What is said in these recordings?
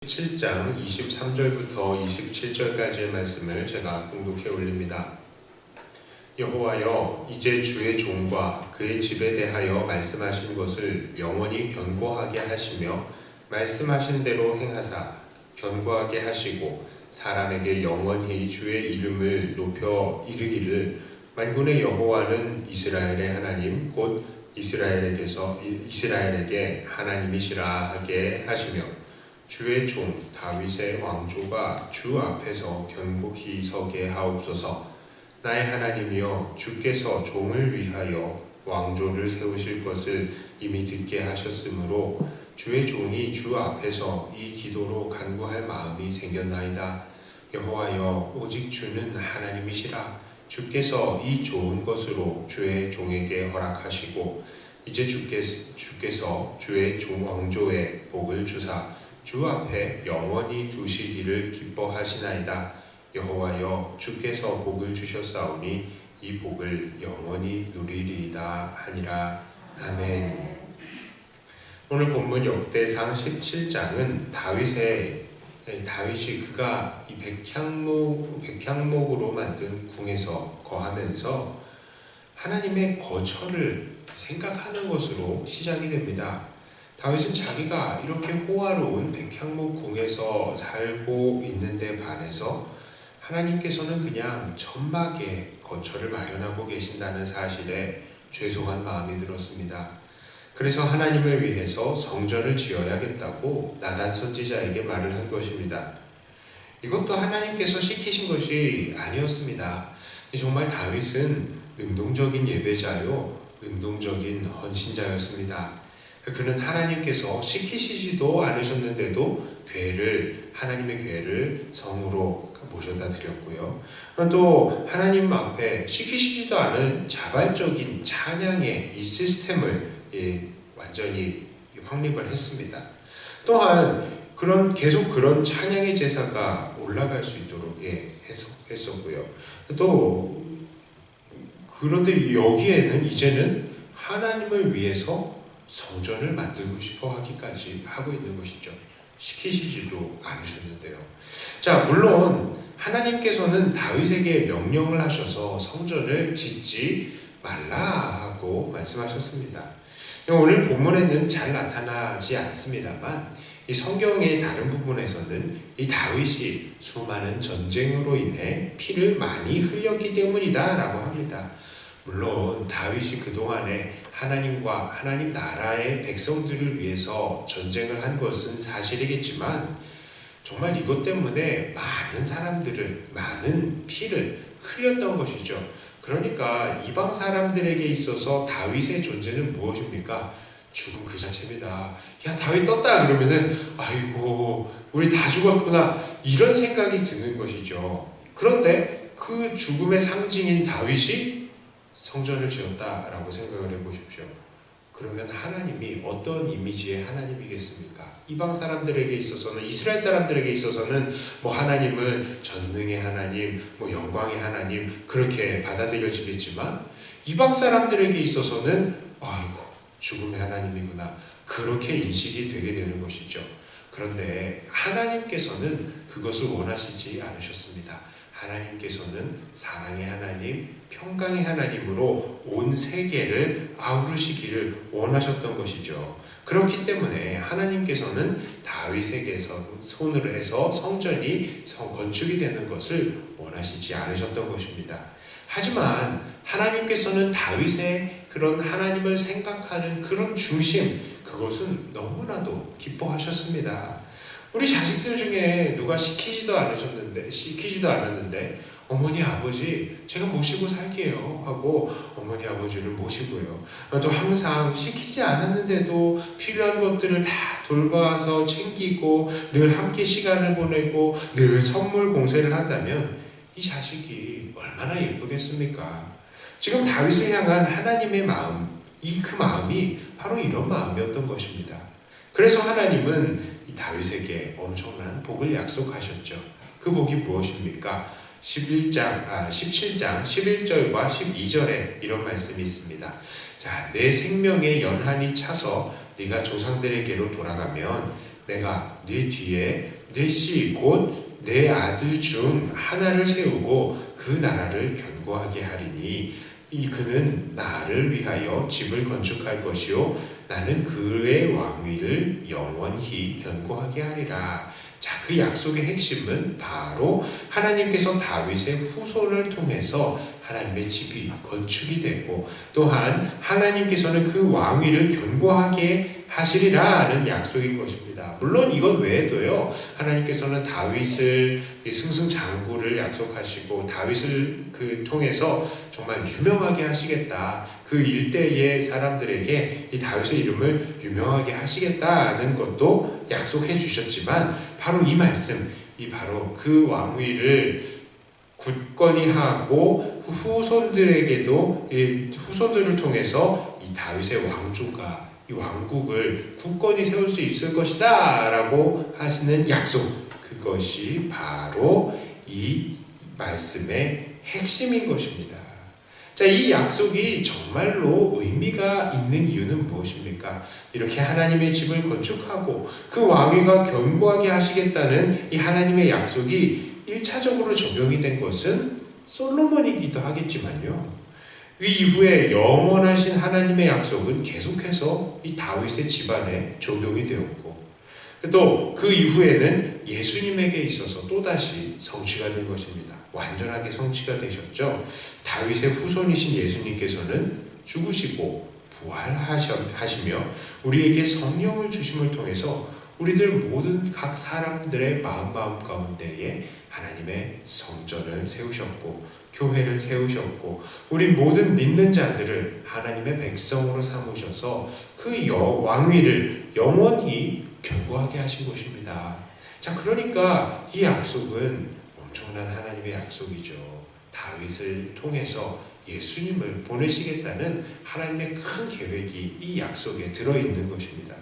7장 23절부터 27절까지의 말씀을 제가 공독해 올립니다. 여호와여, 이제 주의 종과 그의 집에 대하여 말씀하신 것을 영원히 견고하게 하시며 말씀하신 대로 행하사 견고하게 하시고 사람에게 영원히 주의 이름을 높여 이르기를 만군의 여호와는 이스라엘의 하나님 곧 이스라엘에게 하나님이시라 하게 하시며 주의 종 다윗의 왕조가 주 앞에서 견고히 서게 하옵소서. 나의 하나님이여, 주께서 종을 위하여 왕조를 세우실 것을 이미 듣게 하셨으므로 주의 종이 주 앞에서 이 기도로 간구할 마음이 생겼나이다. 여호와여, 오직 주는 하나님이시라. 주께서 이 좋은 것으로 주의 종에게 허락하시고 이제 주께서 주의 종 왕조에 복을 주사 주 앞에 영원히 두시기를 기뻐하시나이다. 여호와여, 주께서 복을 주셨사오니 이 복을 영원히 누리리이다 하니라. 아멘. 오늘 본문 역대상 17장은 다윗이 그가 이 백향목으로 만든 궁에서 거하면서 하나님의 거처를 생각하는 것으로 시작이 됩니다. 다윗은 자기가 이렇게 호화로운 백향목 궁에서 살고 있는데 반해서 하나님께서는 그냥 천막에 거처를 마련하고 계신다는 사실에 죄송한 마음이 들었습니다. 그래서 하나님을 위해서 성전을 지어야겠다고 나단 선지자에게 말을 한 것입니다. 이것도 하나님께서 시키신 것이 아니었습니다. 정말 다윗은 능동적인 예배자요, 능동적인 헌신자였습니다. 그는 하나님께서 시키시지도 않으셨는데도 하나님의 괴를 성으로 모셔다 드렸고요. 또 하나님 앞에 시키시지도 않은 자발적인 찬양의 이 시스템을 완전히 확립을 했습니다. 또한 계속 그런 찬양의 제사가 올라갈 수 있도록 했었고요. 또 그런데 여기에는 이제는 하나님을 위해서 성전을 만들고 싶어 하기까지 하고 있는 것이죠. 시키시지도 않으셨는데요. 자, 물론 하나님께서는 다윗에게 명령을 하셔서 성전을 짓지 말라 하고 말씀하셨습니다. 오늘 본문에는 잘 나타나지 않습니다만 이 성경의 다른 부분에서는 이 다윗이 수많은 전쟁으로 인해 피를 많이 흘렸기 때문이다 라고 합니다. 물론 다윗이 그동안에 하나님과 하나님 나라의 백성들을 위해서 전쟁을 한 것은 사실이겠지만 정말 이것 때문에 많은 피를 흘렸던 것이죠. 그러니까 이방 사람들에게 있어서 다윗의 존재는 무엇입니까? 죽음 그 자체입니다. 야, 다윗 떴다 그러면은 아이고 우리 다 죽었구나 이런 생각이 드는 것이죠. 그런데 그 죽음의 상징인 다윗이 성전을 지었다라고 생각을 해보십시오. 그러면 하나님이 어떤 이미지의 하나님이겠습니까? 이방 사람들에게 있어서는, 이스라엘 사람들에게 있어서는 하나님은 전능의 하나님, 영광의 하나님 그렇게 받아들여지겠지만 이방 사람들에게 있어서는 아이고 죽음의 하나님이구나 그렇게 인식이 되게 되는 것이죠. 그런데 하나님께서는 그것을 원하시지 않으셨습니다. 하나님께서는 사랑의 하나님, 평강의 하나님으로 온 세계를 아우르시기를 원하셨던 것이죠. 그렇기 때문에 하나님께서는 다윗에게서 손을 해서 성전이 건축이 되는 것을 원하시지 않으셨던 것입니다. 하지만 하나님께서는 다윗의 그런 하나님을 생각하는 그런 중심, 그것은 너무나도 기뻐하셨습니다. 우리 자식들 중에 누가 시키지도 않았는데 어머니 아버지 제가 모시고 살게요 하고 어머니 아버지를 모시고요. 또 항상 시키지 않았는데도 필요한 것들을 다 돌봐서 챙기고 늘 함께 시간을 보내고 늘 선물 공세를 한다면 이 자식이 얼마나 예쁘겠습니까? 지금 다윗을 향한 하나님의 마음, 그 마음이 바로 이런 마음이었던 것입니다. 그래서 하나님은 이 다윗에게 엄청난 복을 약속하셨죠. 그 복이 무엇입니까? 17장 11절과 12절에 이런 말씀이 있습니다. 자, 내 생명의 연한이 차서 네가 조상들에게로 돌아가면 내가 네 뒤에 네 씨 곧 내 아들 중 하나를 세우고 그 나라를 견고하게 하리니 그는 나를 위하여 집을 건축할 것이요 나는 그의 왕위를 영원히 견고하게 하리라. 자, 그 약속의 핵심은 바로 하나님께서 다윗의 후손을 통해서 하나님의 집이 건축이 되고 또한 하나님께서는 그 왕위를 견고하게 하시리라는 약속인 것입니다. 물론 이것 외에도요, 하나님께서는 다윗을 승승장구를 약속하시고 다윗을 통해서 정말 유명하게 하시겠다. 그 일대의 사람들에게 이 다윗의 이름을 유명하게 하시겠다는 것도 약속해 주셨지만 바로 이 말씀, 바로 그 왕위를 굳건히 하고 후손들에게도 후손들을 통해서 이 다윗의 왕조가 이 왕국을 굳건히 세울 수 있을 것이다 라고 하시는 약속, 그것이 바로 이 말씀의 핵심인 것입니다. 자, 이 약속이 정말로 의미가 있는 이유는 무엇입니까? 이렇게 하나님의 집을 건축하고 그 왕위가 견고하게 하시겠다는 이 하나님의 약속이 1차적으로 적용이 된 것은 솔로몬이기도 하겠지만요, 이 이후에 영원하신 하나님의 약속은 계속해서 이 다윗의 집안에 적용이 되었고 또 그 이후에는 예수님에게 있어서 또다시 성취가 된 것입니다. 완전하게 성취가 되셨죠. 다윗의 후손이신 예수님께서는 죽으시고 부활하시며 우리에게 성령을 주심을 통해서 우리들 모든 각 사람들의 마음 가운데에 하나님의 성전을 세우셨고 교회를 세우셨고 우리 모든 믿는 자들을 하나님의 백성으로 삼으셔서 그 왕위를 영원히 견고하게 하신 것입니다. 자, 그러니까 이 약속은 엄청난 하나님의 약속이죠. 다윗을 통해서 예수님을 보내시겠다는 하나님의 큰 계획이 이 약속에 들어있는 것입니다.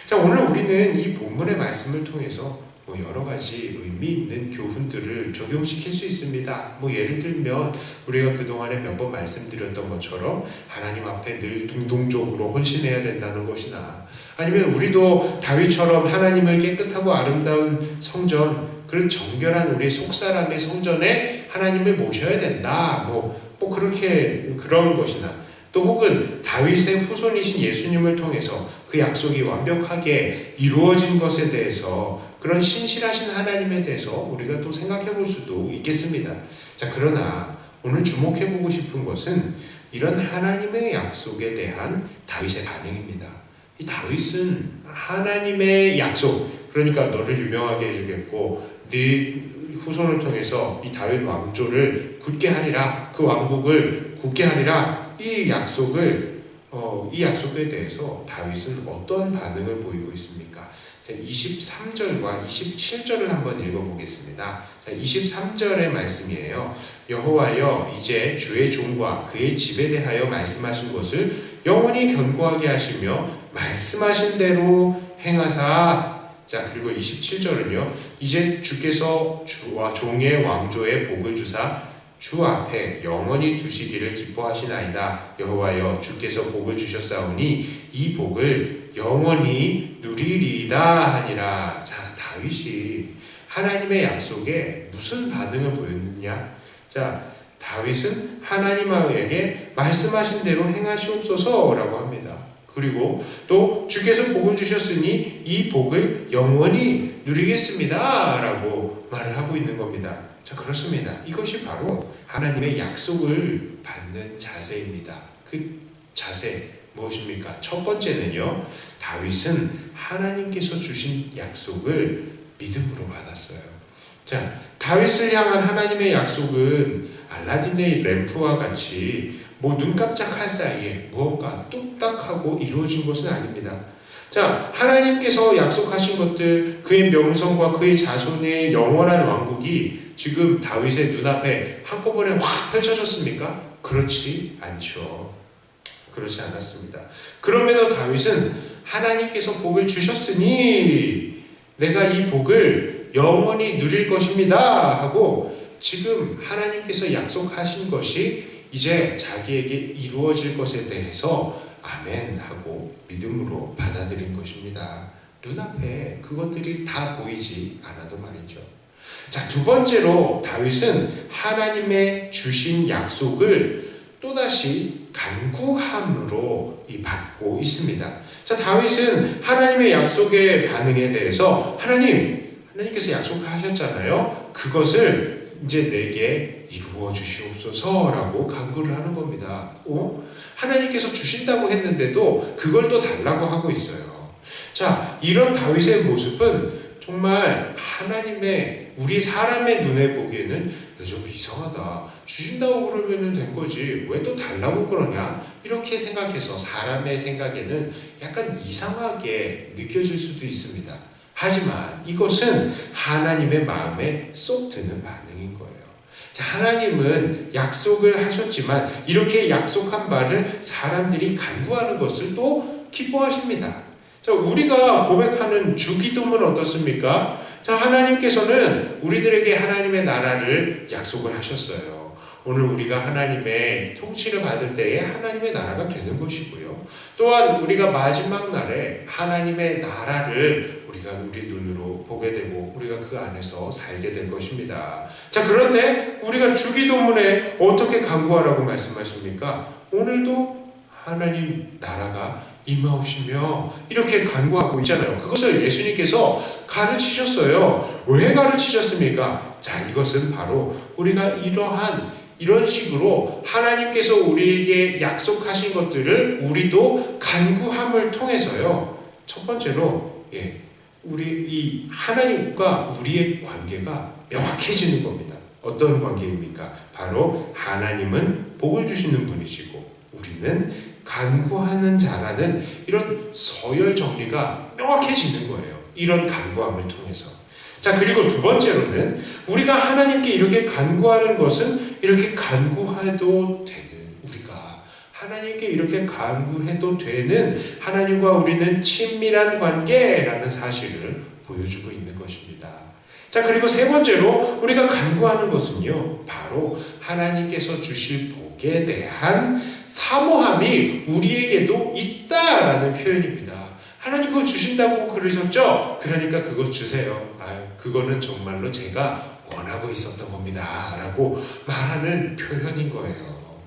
자, 오늘 우리는 이 본문의 말씀을 통해서 여러 가지 의미 있는 교훈들을 적용시킬 수 있습니다. 예를 들면 우리가 그동안에 몇 번 말씀드렸던 것처럼 하나님 앞에 늘 능동적으로 헌신해야 된다는 것이나 아니면 우리도 다윗처럼 하나님을 깨끗하고 아름다운 성전, 그런 정결한 우리의 속사람의 성전에 하나님을 모셔야 된다. 그렇게 그런 것이나 또 혹은 다윗의 후손이신 예수님을 통해서 그 약속이 완벽하게 이루어진 것에 대해서 그런 신실하신 하나님에 대해서 우리가 또 생각해 볼 수도 있겠습니다. 자, 그러나 오늘 주목해 보고 싶은 것은 이런 하나님의 약속에 대한 다윗의 반응입니다. 이 다윗은 하나님의 약속, 그러니까 너를 유명하게 해주겠고 네 후손을 통해서 이 다윗 왕조를 굳게 하리라, 그 왕국을 굳게 하리라, 이 약속에 대해서 다윗은 어떤 반응을 보이고 있습니까? 자, 23절과 27절을 한번 읽어보겠습니다. 자, 23절의 말씀이에요. 여호와여, 이제 주의 종과 그의 집에 대하여 말씀하신 것을 영원히 견고하게 하시며 말씀하신 대로 행하사. 자, 그리고 27절은요. 이제 주께서 주와 종의 왕조에 복을 주사 주 앞에 영원히 두시기를 기뻐하시나이다. 여호와여, 주께서 복을 주셨사오니 이 복을 영원히 누리리이다 하니라. 자, 다윗이 하나님의 약속에 무슨 반응을 보였느냐? 자, 다윗은 하나님에게 말씀하신 대로 행하시옵소서라고 합니다. 그리고 또 주께서 복을 주셨으니 이 복을 영원히 누리겠습니다 라고 말을 하고 있는 겁니다. 자, 그렇습니다. 이것이 바로 하나님의 약속을 받는 자세입니다. 그 자세 무엇입니까? 첫 번째는요, 다윗은 하나님께서 주신 약속을 믿음으로 받았어요. 자, 다윗을 향한 하나님의 약속은 알라딘의 램프와 같이 눈 깜짝할 사이에 무언가 뚝딱하고 이루어진 것은 아닙니다. 자, 하나님께서 약속하신 것들, 그의 명성과 그의 자손의 영원한 왕국이 지금 다윗의 눈앞에 한꺼번에 확 펼쳐졌습니까? 그렇지 않죠. 그렇지 않았습니다. 그럼에도 다윗은 하나님께서 복을 주셨으니 내가 이 복을 영원히 누릴 것입니다 하고 지금 하나님께서 약속하신 것이 이제 자기에게 이루어질 것에 대해서 아멘 하고 믿음으로 받아들인 것입니다. 눈앞에 그것들이 다 보이지 않아도 말이죠. 자, 두 번째로 다윗은 하나님의 주신 약속을 또다시 간구함으로 받고 있습니다. 자, 다윗은 하나님의 약속의 반응에 대해서 하나님께서 약속하셨잖아요. 그것을 이제 내게 이루어 주시옵소서라고 간구를 하는 겁니다. 하나님께서 주신다고 했는데도 그걸 또 달라고 하고 있어요. 자, 이런 다윗의 모습은 정말 우리 사람의 눈에 보기에는 좀 이상하다. 주신다고 그러면 된 거지. 왜 또 달라고 그러냐? 이렇게 생각해서 사람의 생각에는 약간 이상하게 느껴질 수도 있습니다. 하지만 이것은 하나님의 마음에 쏙 드는 반응인 거예요. 자, 하나님은 약속을 하셨지만 이렇게 약속한 바를 사람들이 간구하는 것을 또 기뻐하십니다. 자, 우리가 고백하는 주기도문 어떻습니까? 자, 하나님께서는 우리들에게 하나님의 나라를 약속을 하셨어요. 오늘 우리가 하나님의 통치를 받을 때에 하나님의 나라가 되는 것이고요. 또한 우리가 마지막 날에 하나님의 나라를 우리가 우리 눈으로 보게 되고 우리가 그 안에서 살게 될 것입니다. 자, 그런데 우리가 주기도문에 어떻게 간구하라고 말씀하십니까? 오늘도 하나님 나라가 임하옵시며 이렇게 간구하고 있잖아요. 그것을 예수님께서 가르치셨어요. 왜 가르치셨습니까? 자, 이것은 바로 우리가 이런 식으로 하나님께서 우리에게 약속하신 것들을 우리도 간구함을 통해서요. 첫 번째로 우리 이 하나님과 우리의 관계가 명확해지는 겁니다. 어떤 관계입니까? 바로 하나님은 복을 주시는 분이시고 우리는 간구하는 자라는 이런 서열 정리가 명확해지는 거예요. 이런 간구함을 통해서. 자, 그리고 두 번째로는 우리가 하나님께 이렇게 간구하는 것은 이렇게 간구해도 되는, 우리가 하나님께 이렇게 간구해도 되는 하나님과 우리는 친밀한 관계라는 사실을 보여주고 있는 것입니다. 자, 그리고 세 번째로 우리가 간구하는 것은요, 바로 하나님께서 주실 복에 대한 사모함이 우리에게도 있다라는 표현입니다. 하나님 그거 주신다고 그러셨죠? 그러니까 그거 주세요. 그거는 정말로 제가 원하고 있었던 겁니다. 라고 말하는 표현인 거예요.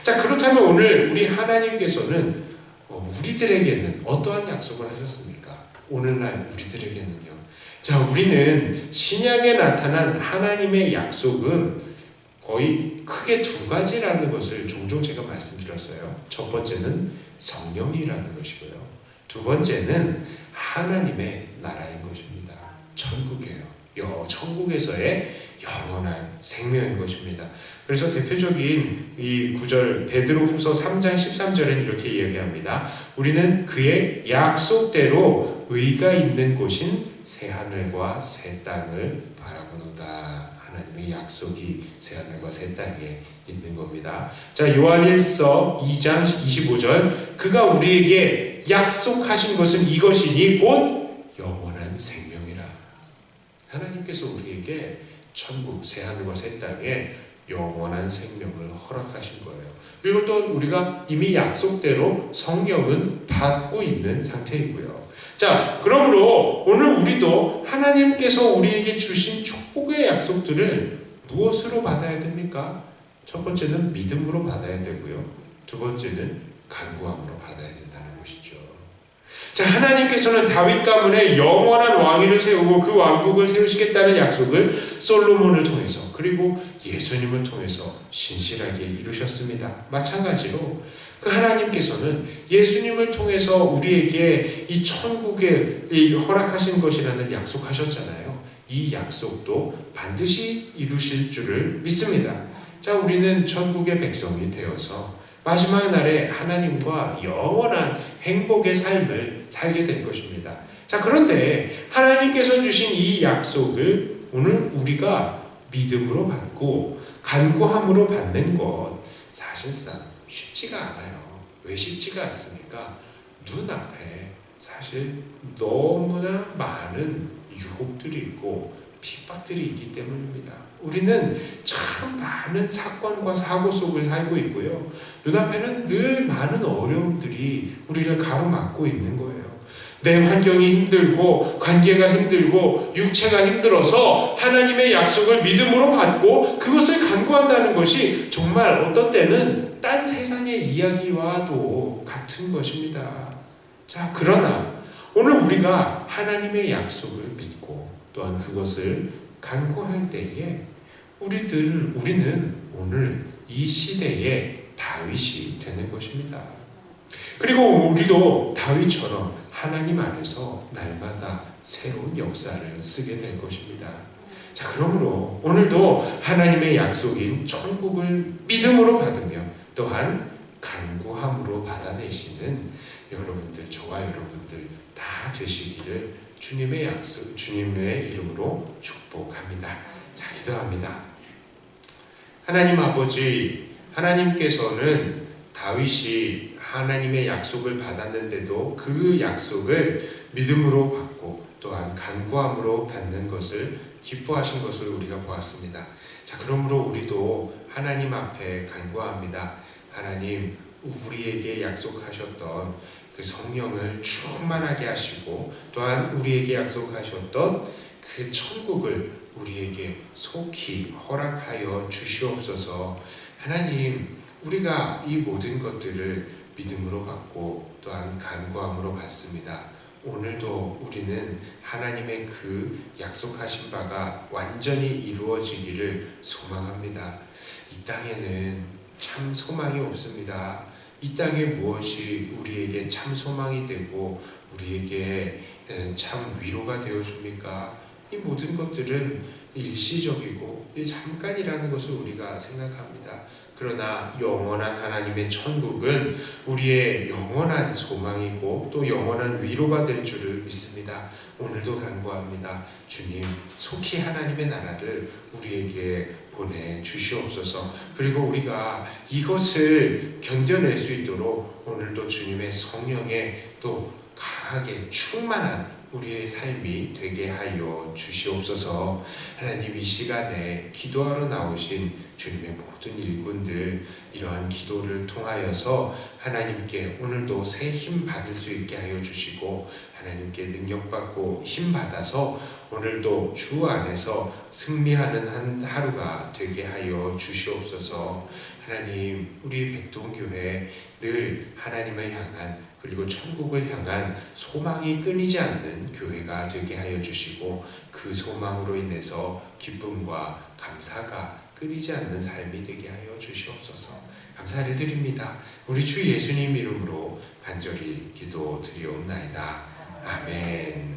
자, 그렇다면 오늘 우리 하나님께서는 우리들에게는 어떠한 약속을 하셨습니까? 오늘날 우리들에게는요. 자, 우리는 신약에 나타난 하나님의 약속은 거의 크게 두 가지라는 것을 종종 제가 말씀드렸어요. 첫 번째는 성령이라는 것이고요. 두 번째는 하나님의 나라인 것입니다. 천국이에요. 천국에서의 영원한 생명인 것입니다. 그래서 대표적인 이 구절 베드로후서 3장 13절은 이렇게 이야기합니다. 우리는 그의 약속대로 의가 있는 곳인 새하늘과 새 땅을 바라보노다. 하나님의 약속이 새하늘과 새 땅에 있는 겁니다. 자, 요한일서 2장 25절 그가 우리에게 약속하신 것은 이것이니 곧 영원한 생명이라. 하나님께서 우리에게 천국 새하늘과 새 땅에 영원한 생명을 허락하신 거예요. 그리고 또 우리가 이미 약속대로 성령은 받고 있는 상태이고요. 자, 그러므로 오늘 우리도 하나님께서 우리에게 주신 축복의 약속들을 무엇으로 받아야 됩니까? 첫 번째는 믿음으로 받아야 되고요. 두 번째는 간구함으로 받아야 된다는 것이죠. 자, 하나님께서는 다윗 가문에 영원한 왕위를 세우고 그 왕국을 세우시겠다는 약속을 솔로몬을 통해서 그리고 예수님을 통해서 신실하게 이루셨습니다. 마찬가지로 그 하나님께서는 예수님을 통해서 우리에게 이 천국에 허락하신 것이라는 약속하셨잖아요. 이 약속도 반드시 이루실 줄을 믿습니다. 자, 우리는 천국의 백성이 되어서 마지막 날에 하나님과 영원한 행복의 삶을 살게 될 것입니다. 자, 그런데 하나님께서 주신 이 약속을 오늘 우리가 믿음으로 받고 간구함으로 받는 것 사실상 쉽지가 않아요. 왜 쉽지가 않습니까? 눈앞에 사실 너무나 많은 유혹들이 있고 핍박들이 있기 때문입니다. 우리는 참 많은 사건과 사고 속을 살고 있고요. 눈앞에는 늘 많은 어려움들이 우리를 가로막고 있는 거예요. 내 환경이 힘들고 관계가 힘들고 육체가 힘들어서 하나님의 약속을 믿음으로 받고 그것을 간구한다는 것이 정말 어떤 때는 딴 세상의 이야기와도 같은 것입니다. 자, 그러나 오늘 우리가 하나님의 약속을 믿고 또한 그것을 간구할 때에 우리는 오늘 이 시대의 다윗이 되는 것입니다. 그리고 우리도 다윗처럼 하나님 안에서 날마다 새로운 역사를 쓰게 될 것입니다. 자, 그러므로 오늘도 하나님의 약속인 천국을 믿음으로 받으며 또한 간구함으로 받아내시는 여러분들, 저와 여러분들 다 되시기를 주님의 이름으로 축복합니다. 자, 기도합니다. 하나님 아버지, 하나님께서는 다윗이 하나님의 약속을 받았는데도 그 약속을 믿음으로 받고 또한 간구함으로 받는 것을 기뻐하신 것을 우리가 보았습니다. 자, 그러므로 우리도 하나님 앞에 간구합니다. 하나님, 우리에게 약속하셨던 그 성령을 충만하게 하시고 또한 우리에게 약속하셨던 그 천국을 우리에게 속히 허락하여 주시옵소서. 하나님, 우리가 이 모든 것들을 믿음으로 받고 또한 간구함으로 받습니다. 오늘도 우리는 하나님의 그 약속하신 바가 완전히 이루어지기를 소망합니다. 이 땅에는 참 소망이 없습니다. 이 땅에 무엇이 우리에게 참 소망이 되고 우리에게 참 위로가 되어줍니까? 이 모든 것들은 일시적이고 잠깐이라는 것을 우리가 생각합니다. 그러나 영원한 하나님의 천국은 우리의 영원한 소망이고 또 영원한 위로가 될 줄을 믿습니다. 오늘도 간구합니다. 주님, 속히 하나님의 나라를 우리에게 보내주시옵소서. 그리고 우리가 이것을 견뎌낼 수 있도록 오늘도 주님의 성령에 또 강하게 충만한 우리의 삶이 되게 하여 주시옵소서. 하나님, 이 시간에 기도하러 나오신 주님의 모든 일꾼들, 이러한 기도를 통하여서 하나님께 오늘도 새 힘 받을 수 있게 하여 주시고 하나님께 능력받고 힘 받아서 오늘도 주 안에서 승리하는 한 하루가 되게 하여 주시옵소서. 하나님, 우리 백동교회 늘 하나님을 향한 그리고 천국을 향한 소망이 끊이지 않는 교회가 되게 하여 주시고 그 소망으로 인해서 기쁨과 감사가 끊이지 않는 삶이 되게 하여 주시옵소서. 감사를 드립니다. 우리 주 예수님 이름으로 간절히 기도드리옵나이다. 아멘.